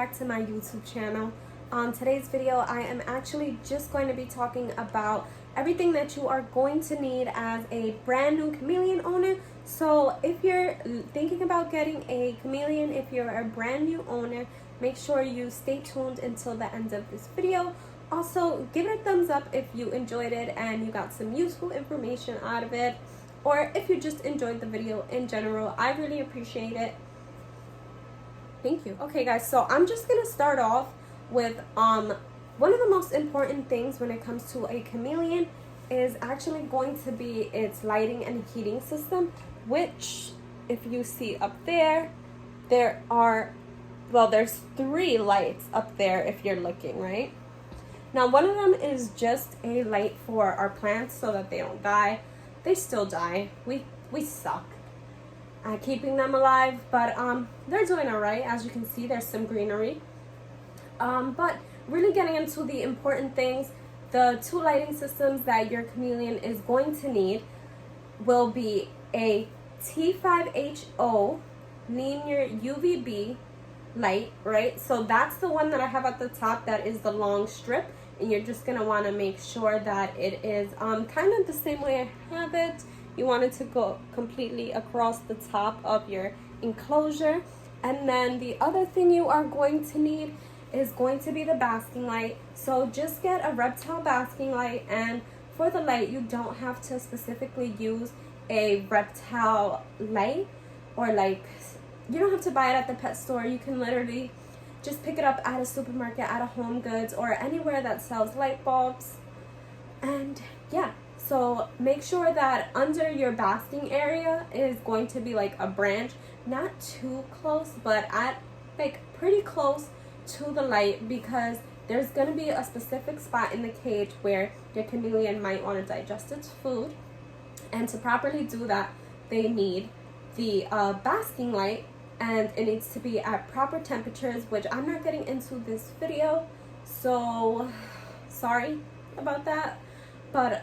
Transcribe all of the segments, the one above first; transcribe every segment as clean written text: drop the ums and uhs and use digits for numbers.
back to my YouTube channel. On today's video, I am actually just going to be talking about everything that you are going to need as a brand new chameleon owner. So if you're thinking about getting a chameleon, if you're a brand new owner, make sure you stay tuned until the end of this video. Also, give it a thumbs up if you enjoyed it and you got some useful information out of it, or if you just enjoyed the video in general. I really appreciate it. Thank you. Okay guys, so I'm just gonna start off with one of the most important things when it comes to a chameleon is actually going to be its lighting and heating system, which if you see up there, there's 3 lights up there if you're looking, right? Now one of them is just a light for our plants so that they don't die. They still die. We suck at keeping them alive, but they're doing all right. As you can see, there's some greenery. But really getting into the important things, the 2 lighting systems that your chameleon is going to need will be a T5HO linear UVB light, right? So that's the one that I have at the top, that is the long strip, and you're just going to want to make sure that it is kind of the same way I have it. You want it to go completely across the top of your enclosure. And then the other thing you are going to need is going to be the basking light. So just get a reptile basking light, and for the light you don't have to specifically use a reptile light, or like you don't have to buy it at the pet store. You can literally just pick it up at a supermarket, at a Home Goods, or anywhere that sells light bulbs. And yeah, so make sure that under your basking area is going to be like a branch, not too close, but at like pretty close to the light, because there's going to be a specific spot in the cage where your chameleon might want to digest its food, and to properly do that they need the basking light, and it needs to be at proper temperatures, which I'm not getting into this video, so sorry about that. But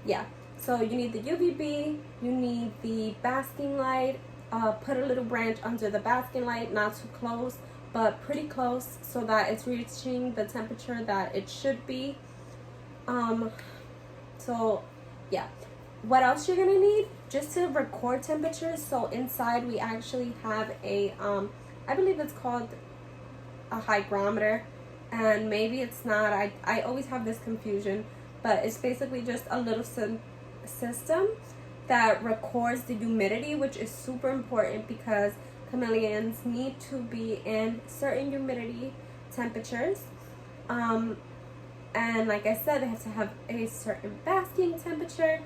yeah, so you need the UVB, you need the basking light. Put a little branch under the basking light, not too close but pretty close, so that it's reaching the temperature that it should be. So yeah, what else you're gonna need just to record temperatures? So inside we actually have a I believe it's called a hygrometer, and maybe it's not. I always have this confusion, but it's basically just a little system that records the humidity, which is super important because chameleons need to be in certain humidity temperatures. And like I said, they have to have a certain basking temperature,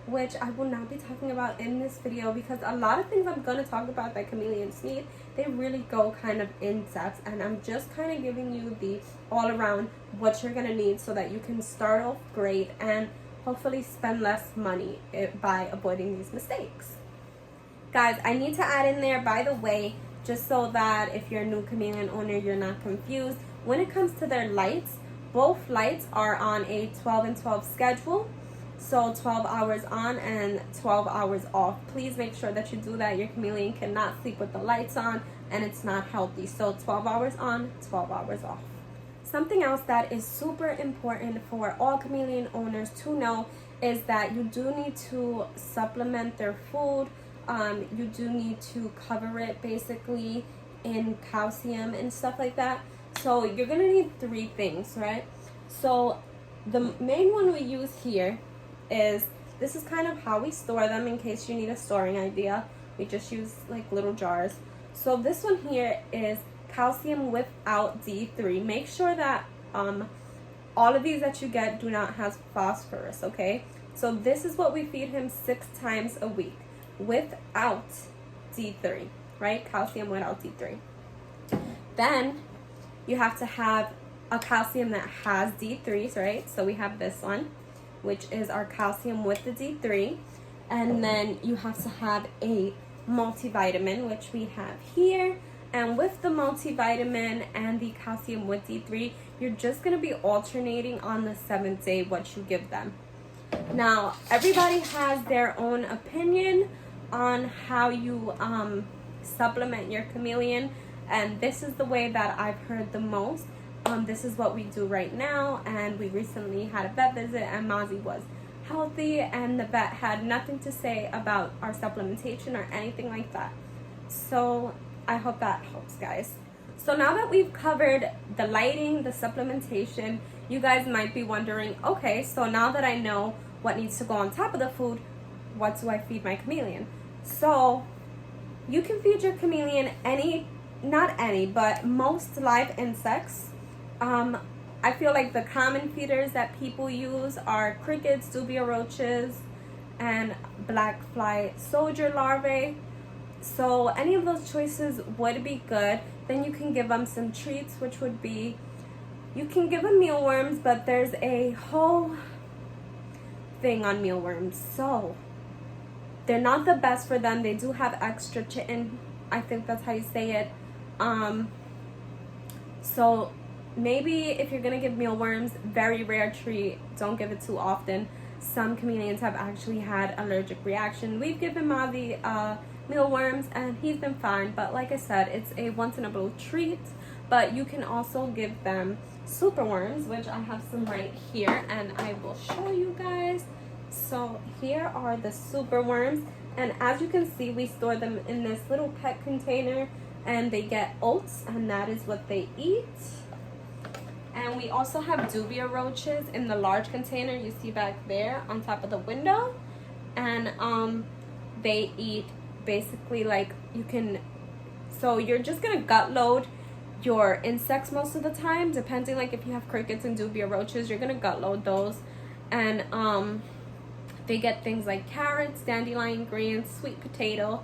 which I will not be talking about in this video, because a lot of things I'm going to talk about that chameleons need, they really go kind of in depth, and I'm just kind of giving you the all around what you're going to need so that you can start off great and hopefully spend less money by avoiding these mistakes. Guys, I need to add in there, by the way, just so that if you're a new chameleon owner, you're not confused. When it comes to their lights, both lights are on a 12 and 12 schedule. So 12 hours on and 12 hours off. Please make sure that you do that. Your chameleon cannot sleep with the lights on, and it's not healthy. So 12 hours on, 12 hours off. Something else that is super important for all chameleon owners to know is that you do need to supplement their food. You do need to cover it basically in calcium and stuff like that. So you're gonna need 3 things, right? So the main one we use here is, this is kind of how we store them in case you need a storing idea. We just use like little jars. So this one here is calcium without D3. Make sure that all of these that you get do not have phosphorus, okay? So this is what we feed him 6 times a week without D3, right? Calcium without D3. Then you have to have a calcium that has D3s, right? So we have this one, which is our calcium with the D3. And then you have to have a multivitamin, which we have here. And with the multivitamin and the calcium with D3, you're just going to be alternating on the 7th day what you give them. Now, everybody has their own opinion on how you supplement your chameleon, and this is the way that I've heard the most. This is what we do right now, and we recently had a vet visit and Mozzie was healthy, and the vet had nothing to say about our supplementation or anything like that. So I hope that helps, guys. So now that we've covered the lighting, the supplementation, you guys might be wondering, okay, so now that I know what needs to go on top of the food, what do I feed my chameleon? So you can feed your chameleon not any, but most live insects. I feel like the common feeders that people use are crickets, dubia roaches, and black fly soldier larvae. So any of those choices would be good. Then you can give them some treats, which would be, you can give them mealworms, but there's a whole thing on mealworms. So they're not the best for them. They do have extra chitin. I think that's how you say it. So maybe if you're gonna give mealworms, very rare treat, don't give it too often. Some chameleons have actually had allergic reaction. We've given Mozzie mealworms and he's been fine, but like I said, it's a once in a blue treat. But you can also give them superworms, which I have some right here and I will show you guys. So here are the superworms, and as you can see, we store them in this little pet container, and they get oats, and that is what they eat. And we also have dubia roaches in the large container you see back there on top of the window, and they eat basically like so you're just gonna gut load your insects most of the time, depending, like if you have crickets and dubia roaches, you're gonna gut load those. And they get things like carrots, dandelion greens, sweet potato.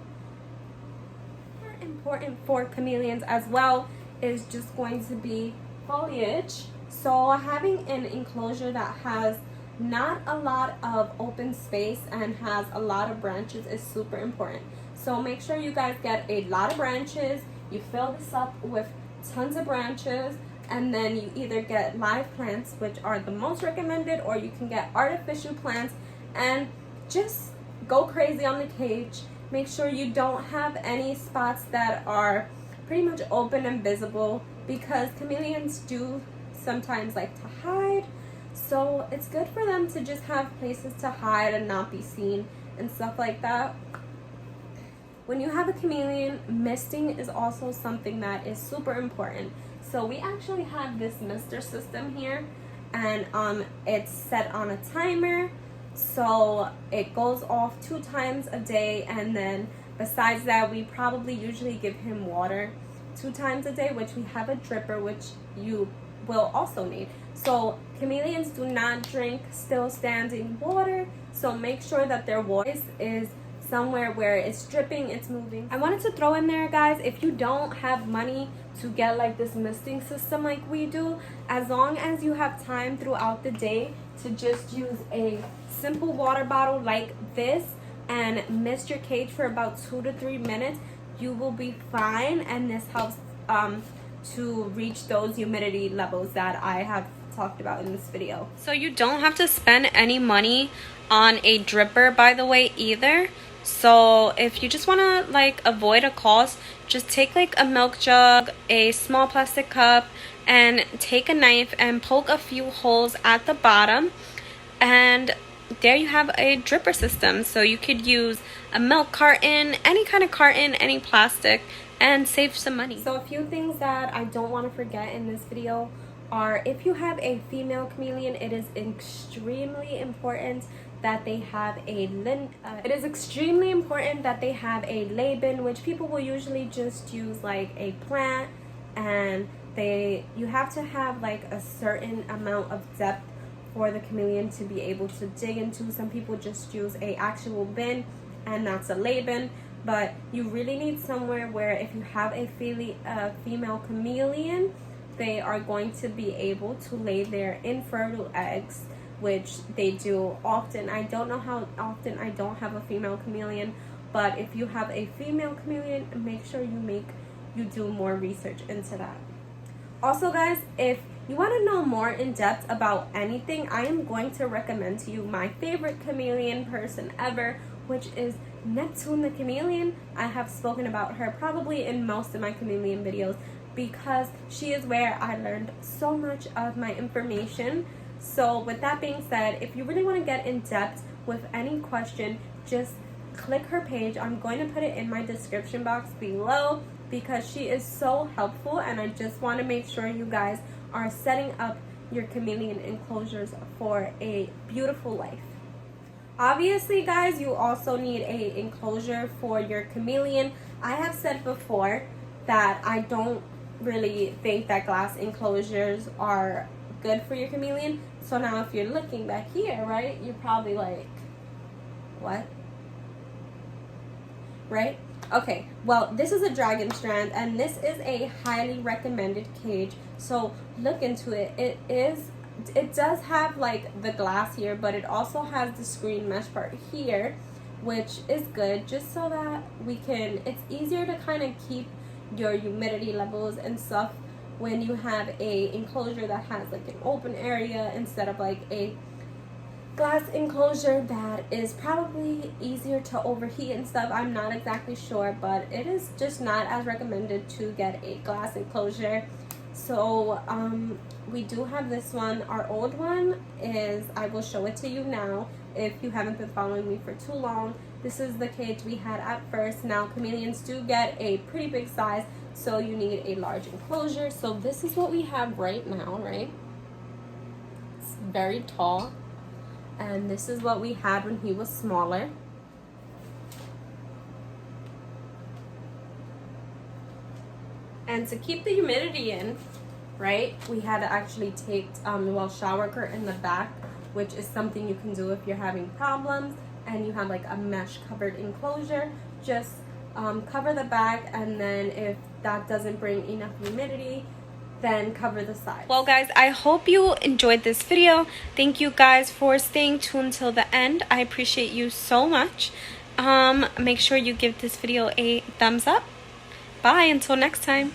Important for chameleons as well is just going to be foliage. So having an enclosure that has not a lot of open space and has a lot of branches is super important. So make sure you guys get a lot of branches. You fill this up with tons of branches, and then you either get live plants, which are the most recommended, or you can get artificial plants, and just go crazy on the cage. Make sure you don't have any spots that are pretty much open and visible, because chameleons do sometimes like to hide. So it's good for them to just have places to hide and not be seen and stuff like that. When you have a chameleon, misting is also something that is super important. So we actually have this mister system here, and it's set on a timer. So it goes off 2 times a day, and then besides that, we probably usually give him water 2 times a day, which we have a dripper, which you will also need. So chameleons do not drink still standing water, so make sure that their water is somewhere where it's dripping, it's moving. I wanted to throw in there, guys, if you don't have money to get like this misting system like we do, as long as you have time throughout the day to just use a simple water bottle like this and mist your cage for about 2 to 3 minutes, you will be fine. And this helps to reach those humidity levels that I have talked about in this video. So you don't have to spend any money on a dripper, by the way, either. So if you just want to like avoid a cost, just take like a milk jug, a small plastic cup, and take a knife and poke a few holes at the bottom, and there you have a dripper system. So you could use a milk carton, any kind of carton, any plastic, and save some money. So a few things that I don't want to forget in this video are, if you have a female chameleon, it is extremely important that they have a lay-bin, which people will usually just use like a plant, and you have to have like a certain amount of depth for the chameleon to be able to dig into. Some people just use a actual bin, and that's a lay-bin, but you really need somewhere where if you have a female chameleon, they are going to be able to lay their infertile eggs, which they do often. I don't know how often. I don't have a female chameleon, but if you have a female chameleon, make sure you do more research into that. Also, guys, if you want to know more in depth about anything, I am going to recommend to you my favorite chameleon person ever, which is Neptune the Chameleon, I have spoken about her probably in most of my Chameleon videos because she is where I learned so much of my information. So with that being said, if you really want to get in depth with any question, just click her page. I'm going to put it in my description box below because she is so helpful, and I just want to make sure you guys are setting up your Chameleon enclosures for a beautiful life. Obviously, guys, you also need a enclosure for your Chameleon. I have said before that I don't really think that glass enclosures are good for your Chameleon. So now if you're looking back here, right, you're probably like, what? Right? Okay, well, this is a dragon strand, and this is a highly recommended cage. So look into it. It does have like the glass here, but it also has the screen mesh part here, which is good just so that it's easier to kind of keep your humidity levels and stuff when you have a enclosure that has like an open area instead of like a glass enclosure that is probably easier to overheat and stuff. I'm not exactly sure, but it is just not as recommended to get a glass enclosure. So we do have this one. Our old one is, I will show it to you now if you haven't been following me for too long. This is the cage we had at first. Now chameleons do get a pretty big size, so you need a large enclosure. So this is what we have right now, right? It's very tall. And this is what we had when he was smaller. And to keep the humidity in, right, we had to actually take shower curtain in the back, which is something you can do if you're having problems and you have like a mesh covered enclosure. Just cover the back, and then if that doesn't bring enough humidity, then cover the sides. Well guys, I hope you enjoyed this video. Thank you guys for staying tuned till the end. I appreciate you so much. Make sure you give this video a thumbs up. Bye until next time.